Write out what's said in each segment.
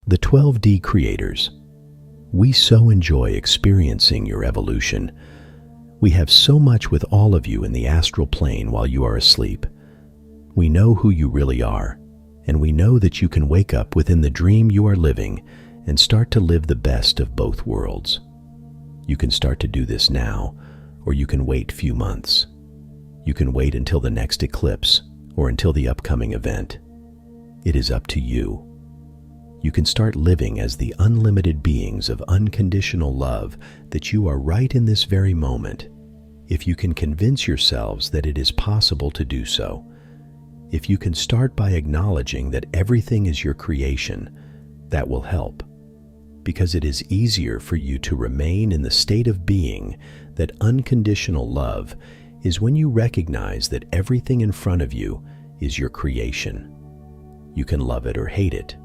The 12D creators. We so enjoy experiencing your evolution. We have so much with all of you in the astral plane while you are asleep. We know who you really are, and we know that you can wake up within the dream you are living and start to live the best of both worlds. You can start to do this now, or you can wait few months. You can wait until the next eclipse or until the upcoming event. It is up to you. You can start living as the unlimited beings of unconditional love that you are right in this very moment, if you can convince yourselves that it is possible to do so. If you can start by acknowledging that everything is your creation, that will help, because it is easier for you to remain in the state of being that unconditional love is when you recognize that everything in front of you is your creation. You can love it or hate it.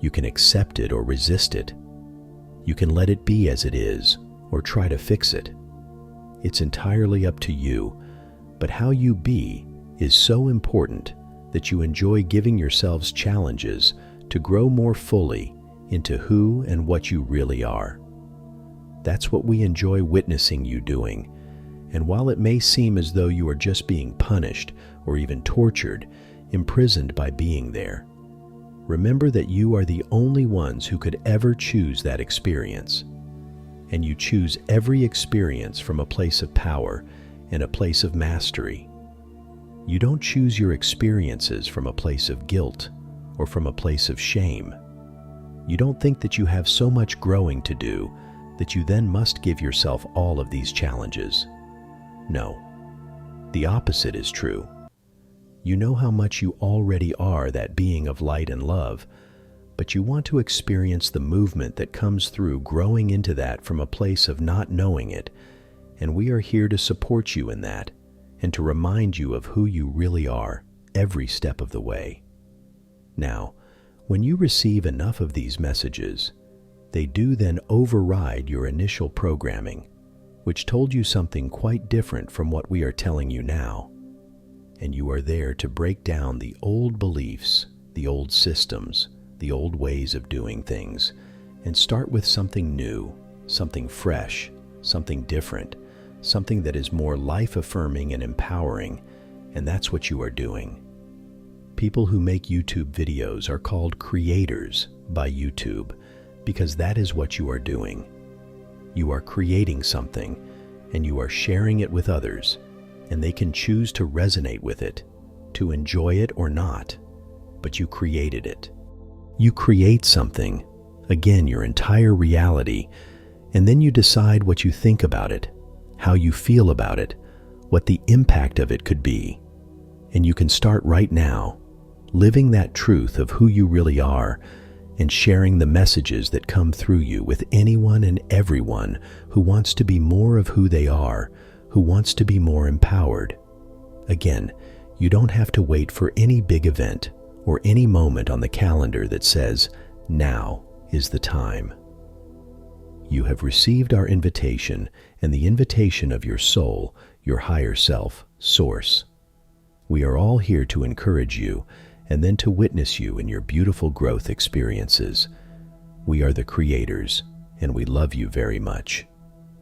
You can accept it or resist it. You can let it be as it is or try to fix it. It's entirely up to you, but how you be is so important that you enjoy giving yourselves challenges to grow more fully into who and what you really are. That's what we enjoy witnessing you doing. And while it may seem as though you are just being punished or even tortured, imprisoned by being there, remember that you are the only ones who could ever choose that experience. And you choose every experience from a place of power and a place of mastery. You don't choose your experiences from a place of guilt or from a place of shame. You don't think that you have so much growing to do that you then must give yourself all of these challenges. No, the opposite is true. You know how much you already are that being of light and love, but you want to experience the movement that comes through growing into that from a place of not knowing it, and we are here to support you in that and to remind you of who you really are every step of the way. Now, when you receive enough of these messages, they do then override your initial programming, which told you something quite different from what we are telling you now. And you are there to break down the old beliefs, the old systems, the old ways of doing things, and start with something new, something fresh, something different, something that is more life-affirming and empowering, and that's what you are doing. People who make YouTube videos are called creators by YouTube because that is what you are doing. You are creating something, and you are sharing it with others, and they can choose to resonate with it, to enjoy it or not, but you created it. You create something, again your entire reality, and then you decide what you think about it, how you feel about it, what the impact of it could be. And you can start right now, living that truth of who you really are, and sharing the messages that come through you with anyone and everyone who wants to be more of who they are, who wants to be more empowered. Again, you don't have to wait for any big event or any moment on the calendar that says, now is the time. You have received our invitation and the invitation of your soul, your higher self, Source. We are all here to encourage you and then to witness you in your beautiful growth experiences. We are the creators, and we love you very much.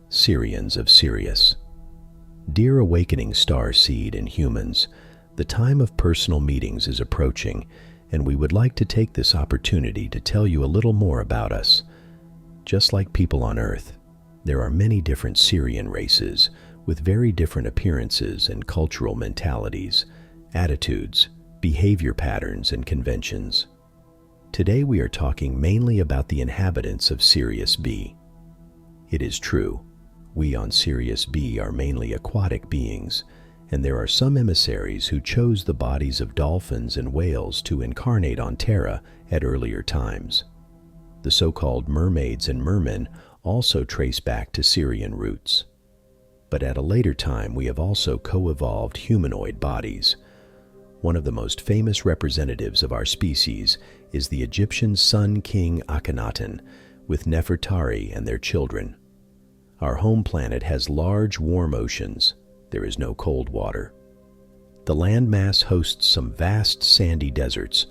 Syrians of Sirius. Dear Awakening Star Seed and humans, the time of personal meetings is approaching, and we would like to take this opportunity to tell you a little more about us. Just like people on Earth, there are many different Syrian races with very different appearances and cultural mentalities, attitudes, behavior patterns, and conventions. Today we are talking mainly about the inhabitants of Sirius B. It is true, we on Sirius B are mainly aquatic beings, and there are some emissaries who chose the bodies of dolphins and whales to incarnate on Terra at earlier times. The so-called mermaids and mermen also trace back to Syrian roots. But at a later time we have also co-evolved humanoid bodies. One of the most famous representatives of our species is the Egyptian Sun King Akhenaten with Nefertari and their children. Our home planet has large warm oceans. There is no cold water. The landmass hosts some vast sandy deserts.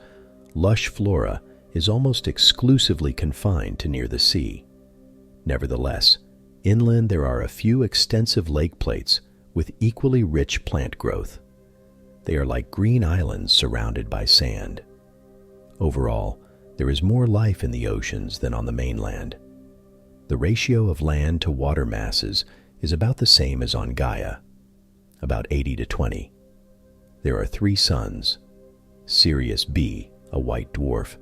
Lush flora is almost exclusively confined to near the sea. Nevertheless, inland there are a few extensive lake plates with equally rich plant growth. They are like green islands surrounded by sand. Overall, there is more life in the oceans than on the mainland. The ratio of land to water masses is about the same as on Gaia, about 80 to 20. There are 3 suns. Sirius B, a white dwarf,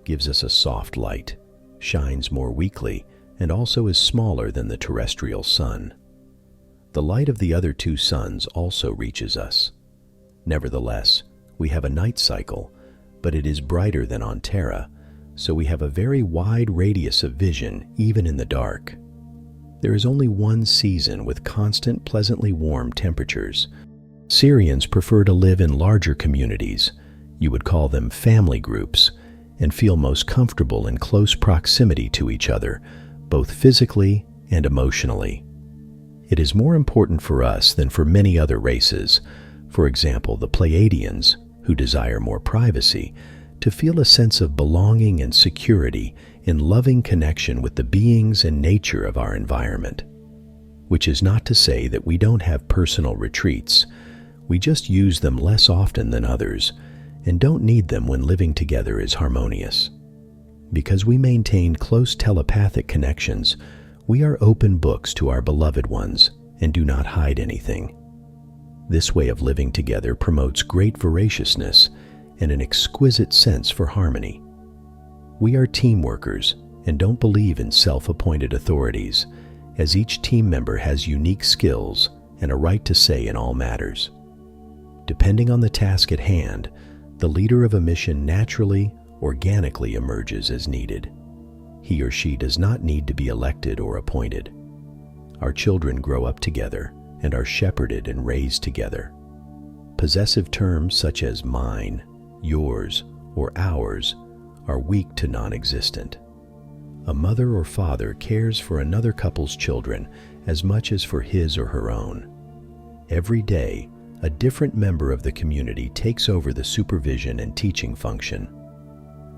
gives us a soft light, shines more weakly, and also is smaller than the terrestrial sun. The light of the other 2 suns also reaches us. Nevertheless, we have a night cycle, but it is brighter than on Terra, so we have a very wide radius of vision even in the dark. There is only one season with constant, pleasantly warm temperatures. Sirians prefer to live in larger communities, you would call them family groups, and feel most comfortable in close proximity to each other, both physically and emotionally. It is more important for us than for many other races, for example the Pleiadians, who desire more privacy, to feel a sense of belonging and security in loving connection with the beings and nature of our environment. Which is not to say that we don't have personal retreats, we just use them less often than others, and don't need them when living together is harmonious. Because we maintain close telepathic connections, we are open books to our beloved ones and do not hide anything. This way of living together promotes great voraciousness and an exquisite sense for harmony. We are team workers and don't believe in self-appointed authorities, as each team member has unique skills and a right to say in all matters. Depending on the task at hand, the leader of a mission naturally, organically emerges as needed. He or she does not need to be elected or appointed. Our children grow up together and are shepherded and raised together. Possessive terms such as mine, yours, or ours are weak to non-existent. A mother or father cares for another couple's children as much as for his or her own. Every day, a different member of the community takes over the supervision and teaching function.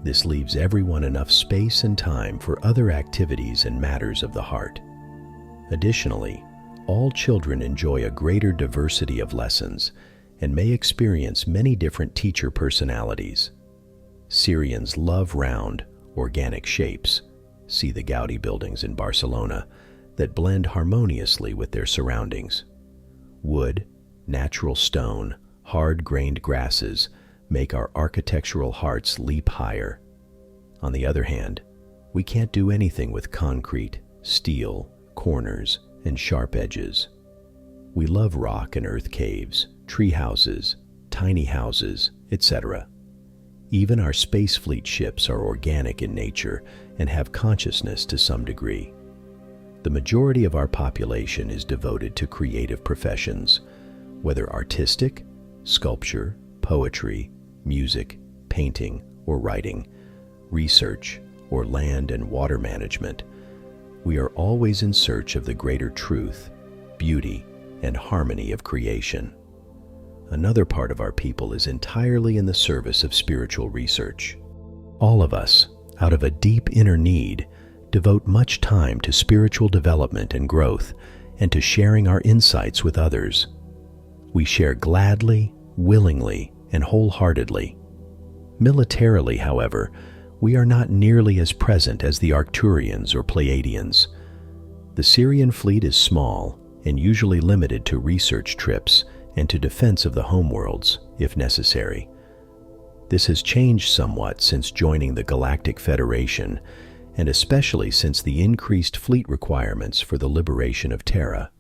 This leaves everyone enough space and time for other activities and matters of the heart. Additionally, all children enjoy a greater diversity of lessons and may experience many different teacher personalities. Syrians love round, organic shapes, see the Gaudi buildings in Barcelona, that blend harmoniously with their surroundings. Wood, natural stone, hard-grained grasses make our architectural hearts leap higher. On the other hand, we can't do anything with concrete, steel, corners, and sharp edges. We love rock and earth caves, tree houses, tiny houses, etc. Even our space fleet ships are organic in nature and have consciousness to some degree. The majority of our population is devoted to creative professions, whether artistic, sculpture, poetry, music, painting, or writing, research, or land and water management. We are always in search of the greater truth, beauty, and harmony of creation. Another part of our people is entirely in the service of spiritual research. All of us, out of a deep inner need, devote much time to spiritual development and growth, and to sharing our insights with others. We share gladly, willingly, and wholeheartedly. Militarily, however, we are not nearly as present as the Arcturians or Pleiadians. The Syrian fleet is small and usually limited to research trips and to defense of the homeworlds, if necessary. This has changed somewhat since joining the Galactic Federation, and especially since the increased fleet requirements for the liberation of Terra.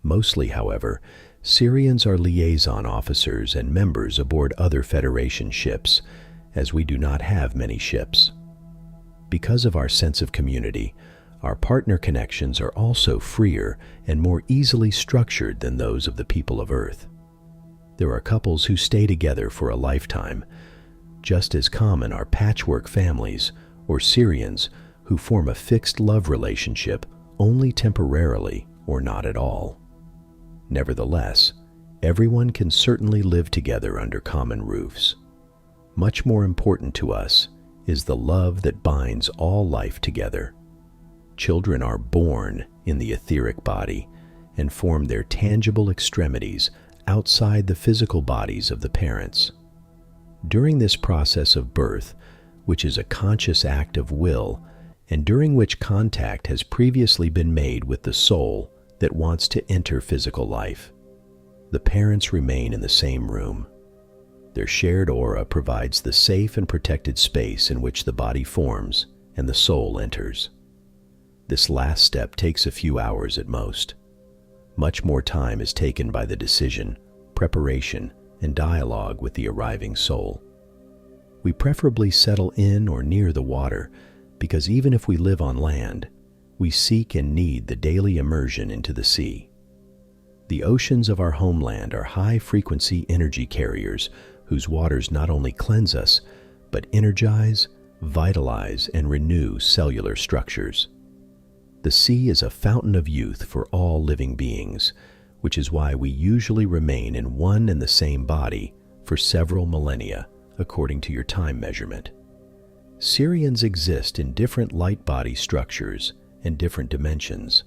Mostly, however, Syrians are liaison officers and members aboard other Federation ships, as we do not have many ships. Because of our sense of community, our partner connections are also freer and more easily structured than those of the people of Earth. There are couples who stay together for a lifetime. Just as common are patchwork families, or Syrians who form a fixed love relationship only temporarily or not at all. Nevertheless, everyone can certainly live together under common roofs. Much more important to us is the love that binds all life together. Children are born in the etheric body and form their tangible extremities outside the physical bodies of the parents. During this process of birth, which is a conscious act of will, and during which contact has previously been made with the soul that wants to enter physical life, the parents remain in the same room. Their shared aura provides the safe and protected space in which the body forms and the soul enters. This last step takes a few hours at most. Much more time is taken by the decision, preparation, and dialogue with the arriving soul. We preferably settle in or near the water because even if we live on land, we seek and need the daily immersion into the sea. The oceans of our homeland are high-frequency energy carriers whose waters not only cleanse us, but energize, vitalize, and renew cellular structures. The sea is a fountain of youth for all living beings, which is why we usually remain in one and the same body for several millennia, according to your time measurement. Sirians exist in different light body structures and different dimensions.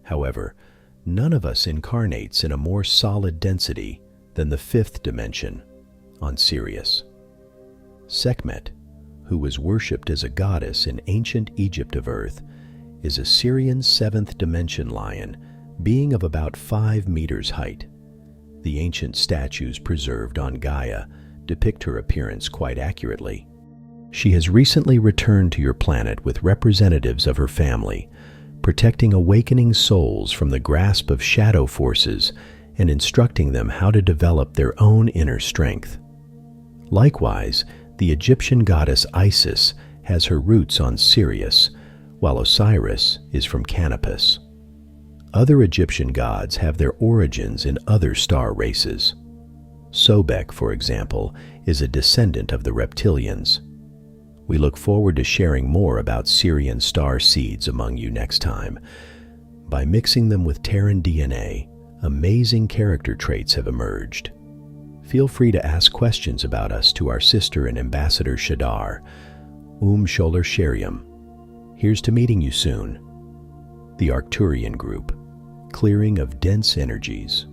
However, none of us incarnates in a more solid density than the fifth dimension, on Sirius. Sekhmet, who was worshipped as a goddess in ancient Egypt of Earth, is a Sirian seventh dimension lion, being of about 5 meters height. The ancient statues preserved on Gaia depict her appearance quite accurately. She has recently returned to your planet with representatives of her family, protecting awakening souls from the grasp of shadow forces and instructing them how to develop their own inner strength. Likewise, the Egyptian goddess Isis has her roots on Sirius, while Osiris is from Canopus. Other Egyptian gods have their origins in other star races. Sobek, for example, is a descendant of the reptilians. We look forward to sharing more about Sirian star seeds among you next time. By mixing them with Terran DNA, amazing character traits have emerged. Feel free to ask questions about us to our sister and ambassador Shadar, Sholar Sheriam. Here's to meeting you soon. The Arcturian Group, Clearing of Dense Energies.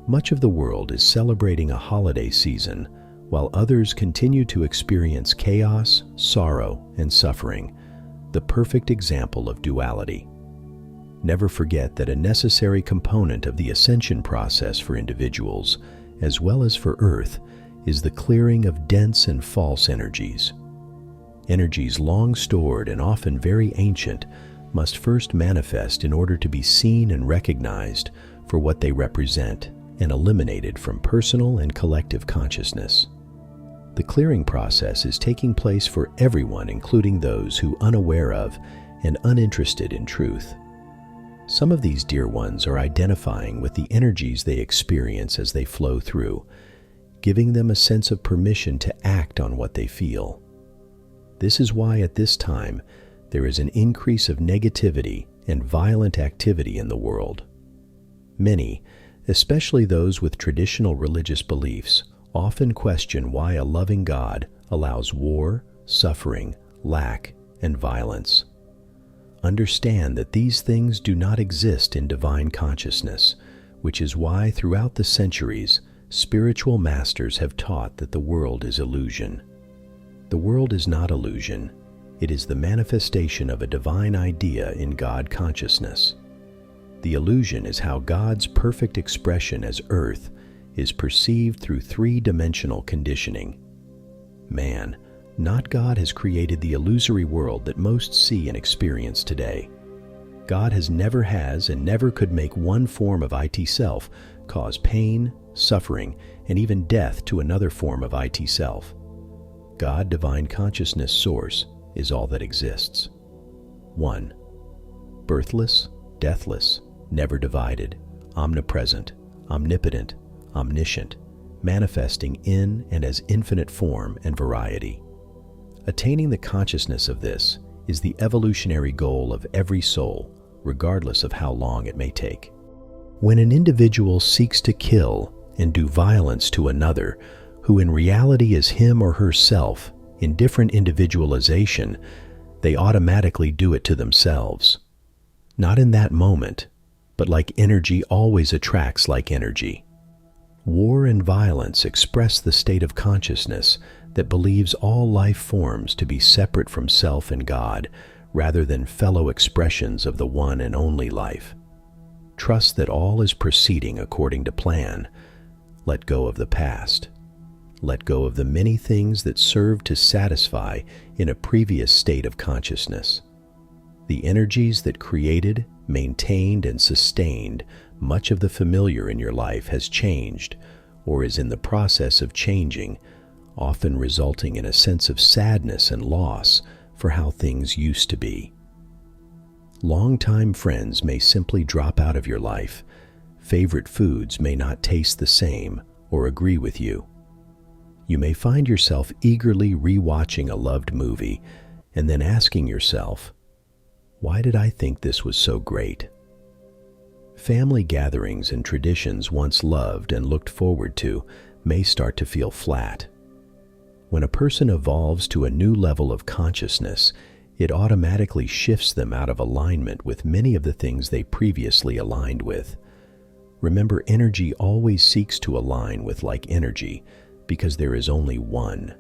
Much of the world is celebrating a holiday season, while others continue to experience chaos, sorrow, and suffering, the perfect example of duality. Never forget that a necessary component of the ascension process for individuals, as well as for Earth, is the clearing of dense and false energies. Energies long stored and often very ancient must first manifest in order to be seen and recognized for what they represent and eliminated from personal and collective consciousness. The clearing process is taking place for everyone, including those who are unaware of and uninterested in truth. Some of these dear ones are identifying with the energies they experience as they flow through, giving them a sense of permission to act on what they feel. This is why at this time there is an increase of negativity and violent activity in the world. Many, especially those with traditional religious beliefs, often question why a loving God allows war, suffering, lack, and violence. Understand that these things do not exist in divine consciousness, which is why throughout the centuries, spiritual masters have taught that the world is illusion. The world is not illusion. It is the manifestation of a divine idea in God consciousness. The illusion is how God's perfect expression as Earth is perceived through three-dimensional conditioning. Man, not God, has created the illusory world that most see and experience today. God never has and never could make one form of IT self cause pain, suffering, and even death to another form of IT self. God, divine consciousness source, is all that exists. 1. Birthless, deathless, never divided, omnipresent, omnipotent, omniscient, manifesting in and as infinite form and variety. Attaining the consciousness of this is the evolutionary goal of every soul, regardless of how long it may take. When an individual seeks to kill and do violence to another, who in reality is him or herself, in different individualization, they automatically do it to themselves. Not in that moment, but like energy always attracts like energy. War and violence express the state of consciousness that believes all life forms to be separate from self and God, rather than fellow expressions of the one and only life. Trust that all is proceeding according to plan. Let go of the past. Let go of the many things that served to satisfy in a previous state of consciousness. The energies that created, maintained, and sustained much of the familiar in your life has changed, or is in the process of changing, often resulting in a sense of sadness and loss for how things used to be. Longtime friends may simply drop out of your life. Favorite foods may not taste the same or agree with you. You may find yourself eagerly rewatching a loved movie and then asking yourself, "Why did I think this was so great?" Family gatherings and traditions once loved and looked forward to may start to feel flat. When a person evolves to a new level of consciousness, it automatically shifts them out of alignment with many of the things they previously aligned with. Remember, energy always seeks to align with like energy because there is only one.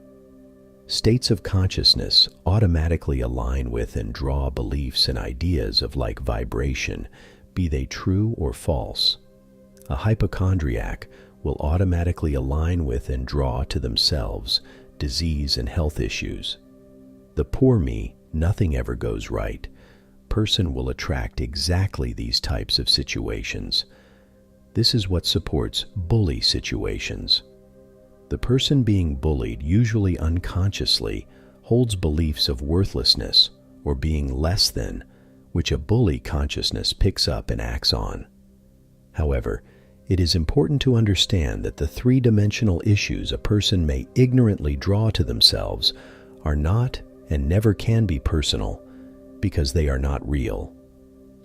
States of consciousness automatically align with and draw beliefs and ideas of like vibration, be they true or false. A hypochondriac will automatically align with and draw to themselves disease and health issues. The poor me, nothing ever goes right person will attract exactly these types of situations. This is what supports bully situations. The person being bullied usually unconsciously holds beliefs of worthlessness or being less than, which a bully consciousness picks up and acts on. However, it is important to understand that the three-dimensional issues a person may ignorantly draw to themselves are not and never can be personal because they are not real,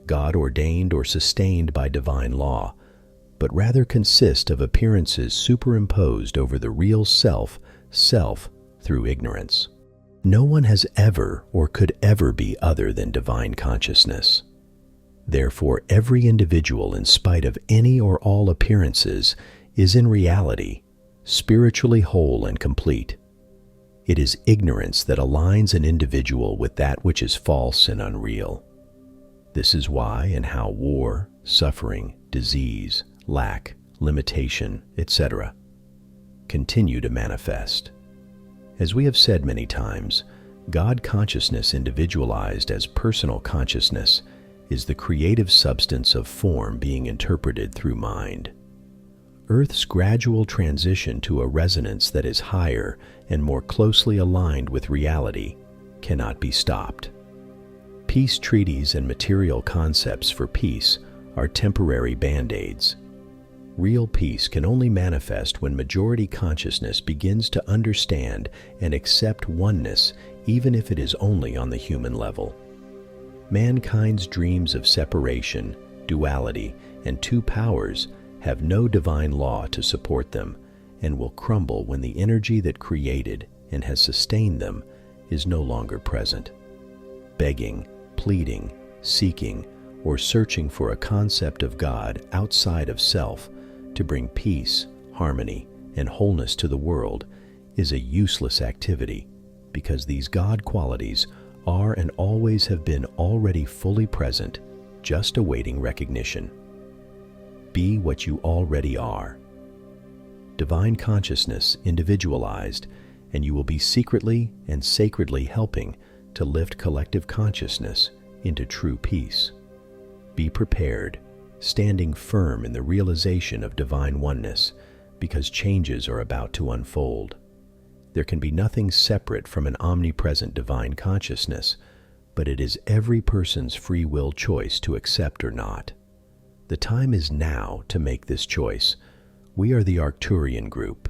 God-ordained or sustained by divine law, but rather consist of appearances superimposed over the real self through ignorance. No one has ever or could ever be other than divine consciousness. Therefore, every individual, in spite of any or all appearances, is in reality spiritually whole and complete. It is ignorance that aligns an individual with that which is false and unreal. This is why and how war, suffering, disease, lack, limitation, etc. continue to manifest. As we have said many times, God consciousness individualized as personal consciousness is the creative substance of form being interpreted through mind. Earth's gradual transition to a resonance that is higher and more closely aligned with reality cannot be stopped. Peace treaties and material concepts for peace are temporary band-aids. Real peace can only manifest when majority consciousness begins to understand and accept oneness, even if it is only on the human level. Mankind's dreams of separation, duality, and two powers have no divine law to support them and will crumble when the energy that created and has sustained them is no longer present. Begging, pleading, seeking, or searching for a concept of God outside of self to bring peace, harmony, and wholeness to the world is a useless activity because these God qualities are and always have been already fully present, just awaiting recognition. Be what you already are. Divine consciousness individualized, and you will be secretly and sacredly helping to lift collective consciousness into true peace. Be prepared, standing firm in the realization of divine oneness, because changes are about to unfold. There can be nothing separate from an omnipresent divine consciousness, but it is every person's free will choice to accept or not. The time is now to make this choice. We are the Arcturian group.